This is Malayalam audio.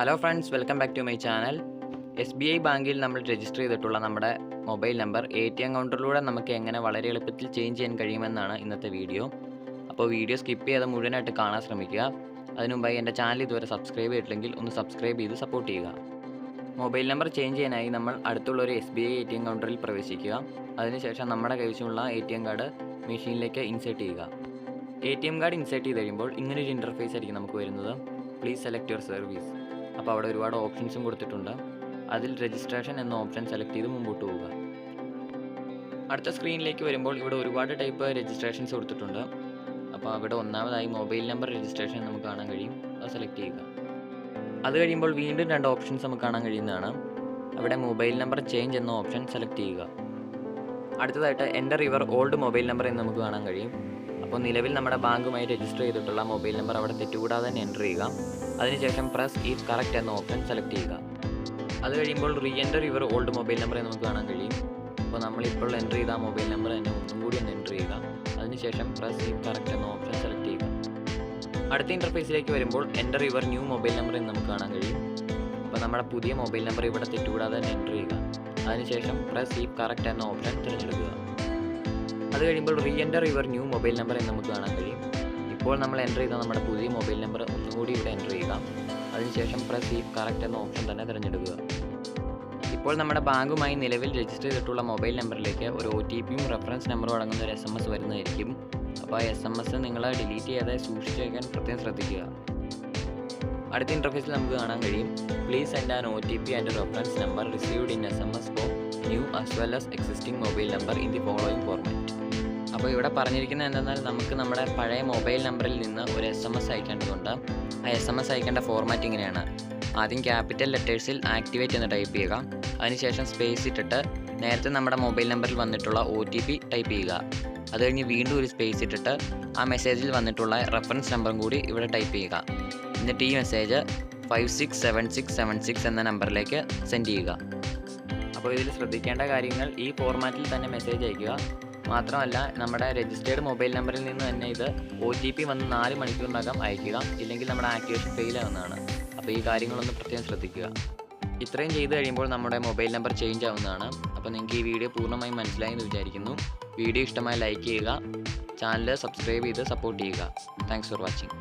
Hello friends, welcome back to my channel. SBI ബാങ്കിൽ നമ്മൾ രജിസ്റ്റർ ചെയ്തിട്ടുള്ള നമ്മുടെ മൊബൈൽ നമ്പർ ATM കൗണ്ടറിലൂടെ നമുക്ക് എങ്ങനെ വളരെ എളുപ്പത്തിൽ ചേഞ്ച് ചെയ്യാൻ കഴിയുമെന്നാണ് ഇന്നത്തെ വീഡിയോ. അപ്പോൾ വീഡിയോ സ്കിപ്പ് ചെയ്യാതെ മുഴുവനായിട്ട് കാണാൻ ശ്രമിക്കുക. അതിനുമുമ്പായി എൻ്റെ ചാനൽ ഇതുവരെ സബ്സ്ക്രൈബ് ചെയ്തിട്ടില്ലെങ്കിൽ ഒന്ന് സബ്സ്ക്രൈബ് ചെയ്ത് സപ്പോർട്ട് ചെയ്യുക. മൊബൈൽ നമ്പർ ചേഞ്ച് ചെയ്യാനായി നമ്മൾ അടുത്തുള്ള ഒരു SBI ATM കൗണ്ടറിൽ പ്രവേശിക്കുക. അതിനുശേഷം നമ്മുടെ കൈവശമുള്ള ATM കാർഡ് മെഷീനിലേക്ക് ഇൻസേർട്ട് ചെയ്യുക. ATM കാർഡ് ഇൻസേർട്ട് ചെയ്ത് കഴിയുമ്പോൾ ഇങ്ങനൊരു ഇൻ്റർഫേസ് ആയിരിക്കും നമുക്ക് വരുന്നത്. Please select your service. അപ്പോൾ അവിടെ ഒരുപാട് ഓപ്ഷൻസും കൊടുത്തിട്ടുണ്ട്. അതിൽ രജിസ്ട്രേഷൻ എന്ന ഓപ്ഷൻ സെലക്ട് ചെയ്ത് മുമ്പോട്ട് പോവുക. അടുത്ത സ്ക്രീനിലേക്ക് വരുമ്പോൾ ഇവിടെ ഒരുപാട് ടൈപ്പ് രജിസ്ട്രേഷൻസ് കൊടുത്തിട്ടുണ്ട്. അപ്പോൾ അവിടെ ഒന്നാമതായി മൊബൈൽ നമ്പർ രജിസ്ട്രേഷൻ നമുക്ക് കാണാൻ കഴിയും. അത് സെലക്ട് ചെയ്യുക. അത് കഴിയുമ്പോൾ വീണ്ടും രണ്ട് ഓപ്ഷൻസ് നമുക്ക് കാണാൻ കഴിയുന്നതാണ്. അവിടെ മൊബൈൽ നമ്പർ ചേഞ്ച് എന്ന ഓപ്ഷൻ സെലക്ട് ചെയ്യുക. അടുത്തതായിട്ട് enter your old mobile number എന്ന് നമുക്ക് കാണാൻ കഴിയും. അപ്പോൾ നിലവിൽ നമ്മുടെ ബാങ്കുമായി രജിസ്റ്റർ ചെയ്തിട്ടുള്ള മൊബൈൽ നമ്പർ അവിടെ തെറ്റുകൂടാതെ തന്നെ എൻ്റർ ചെയ്യുക. അതിനുശേഷം പ്രസ് ഈസ് കറക്റ്റ് എന്ന ഓപ്ഷൻ സെലക്ട് ചെയ്യുക. അത് കഴിയുമ്പോൾ re enter your old mobile number എന്ന് നമുക്ക് കാണാൻ കഴിയും. അപ്പോൾ നമ്മളിപ്പോൾ എൻ്റർ ചെയ്ത മൊബൈൽ നമ്പർ തന്നെ ഒന്നും കൂടി ഒന്ന് എൻ്റർ ചെയ്യുക. അതിനുശേഷം പ്രസ് ഈസ് കറക്റ്റ് എന്ന ഓപ്ഷൻ സെലക്ട് ചെയ്യുക. അടുത്ത ഇൻ്റർഫേസിലേക്ക് വരുമ്പോൾ enter your new mobile number എന്ന് നമുക്ക് കാണാൻ കഴിയും. അപ്പോൾ നമ്മുടെ പുതിയ മൊബൈൽ നമ്പർ ഇവിടെ തെറ്റുകൂടാതെ തന്നെ എൻ്റർ ചെയ്യുക. അതിനുശേഷം പ്രസ് ഈസ് കറക്റ്റ് എന്ന ഓപ്ഷൻ തിരഞ്ഞെടുക്കുക. അത് കഴിയുമ്പോൾ re enter your new mobile number എന്ന് നമുക്ക് കാണാൻ കഴിയും. ഇപ്പോൾ നമ്മൾ എൻ്റർ ചെയ്ത നമ്മുടെ പുതിയ മൊബൈൽ നമ്പർ ഒന്നുകൂടി ഇവിടെ എൻ്റർ ചെയ്യുക. അതിനുശേഷം പ്രസ് ഈസ് കറക്റ്റ് എന്ന ഓപ്ഷൻ തന്നെ തിരഞ്ഞെടുക്കുക. ഇപ്പോൾ നമ്മുടെ ബാങ്കുമായി നിലവിൽ രജിസ്റ്റർ ചെയ്തിട്ടുള്ള മൊബൈൽ നമ്പറിലേക്ക് ഒരു OTPയും റെഫറൻസ് നമ്പറും അടങ്ങുന്ന ഒരു SMS വരുന്നതായിരിക്കും. അപ്പോൾ ആ SMS നിങ്ങൾ ഡിലീറ്റ് ചെയ്യാതെ സൂക്ഷിച്ച് വയ്ക്കാൻ പ്രത്യേകം ശ്രദ്ധിക്കുക. അടുത്ത ഇൻ്റർഫേസിൽ നമുക്ക് കാണാൻ കഴിയും please send an OTP and reference number received in SMS for new as well as existing mobile number in the following format. അപ്പോൾ ഇവിടെ പറഞ്ഞിരിക്കുന്നത് എന്തെന്നാൽ നമുക്ക് നമ്മുടെ പഴയ മൊബൈൽ നമ്പറിൽ നിന്ന് ഒരു SMS അയക്കേണ്ടതുണ്ട്. ആ SMS അയക്കേണ്ട ഫോർമാറ്റ് ഇങ്ങനെയാണ്. ആദ്യം ക്യാപിറ്റൽ ലെറ്റേഴ്സിൽ ആക്ടിവേറ്റ് എന്ന് ടൈപ്പ് ചെയ്യുക. അതിനുശേഷം സ്പേസ് ഇട്ടിട്ട് നേരത്തെ നമ്മുടെ മൊബൈൽ നമ്പറിൽ വന്നിട്ടുള്ള OTP ടൈപ്പ് ചെയ്യുക. അത് കഴിഞ്ഞ് വീണ്ടും ഒരു സ്പേസ് ഇട്ടിട്ട് ആ മെസ്സേജിൽ വന്നിട്ടുള്ള റെഫറൻസ് നമ്പറും കൂടി ഇവിടെ ടൈപ്പ് ചെയ്യുക. എന്നിട്ട് ഈ മെസ്സേജ് 567676 എന്ന നമ്പറിലേക്ക് സെൻഡ് ചെയ്യുക. അപ്പോൾ ഇതിൽ ശ്രദ്ധിക്കേണ്ട കാര്യങ്ങൾ ഈ ഫോർമാറ്റിൽ തന്നെ മെസ്സേജ് അയക്കുക. മാത്രമല്ല നമ്മുടെ രജിസ്റ്റേർഡ് മൊബൈൽ നമ്പറിൽ നിന്ന് തന്നെ ഇത് OTP വന്ന് 4 മണിക്കൂറിനകം അയക്കുക. ഇല്ലെങ്കിൽ നമ്മുടെ ആക്ടിവേഷൻ ഫെയിൽ ആവുന്നതാണ്. അപ്പോൾ ഈ കാര്യങ്ങളൊന്ന് പ്രത്യേകം ശ്രദ്ധിക്കുക. ഇത്രയും ചെയ്ത് കഴിയുമ്പോൾ നമ്മുടെ മൊബൈൽ നമ്പർ ചേഞ്ച് ആവുന്നതാണ്. അപ്പോൾ നിങ്ങൾക്ക് ഈ വീഡിയോ പൂർണ്ണമായും മനസ്സിലായി എന്ന് വിചാരിക്കുന്നു. വീഡിയോ ഇഷ്ടമായി ലൈക്ക് ചെയ്യുക. ചാനൽ സബ്സ്ക്രൈബ് ചെയ്ത് സപ്പോർട്ട് ചെയ്യുക. Thanks for watching.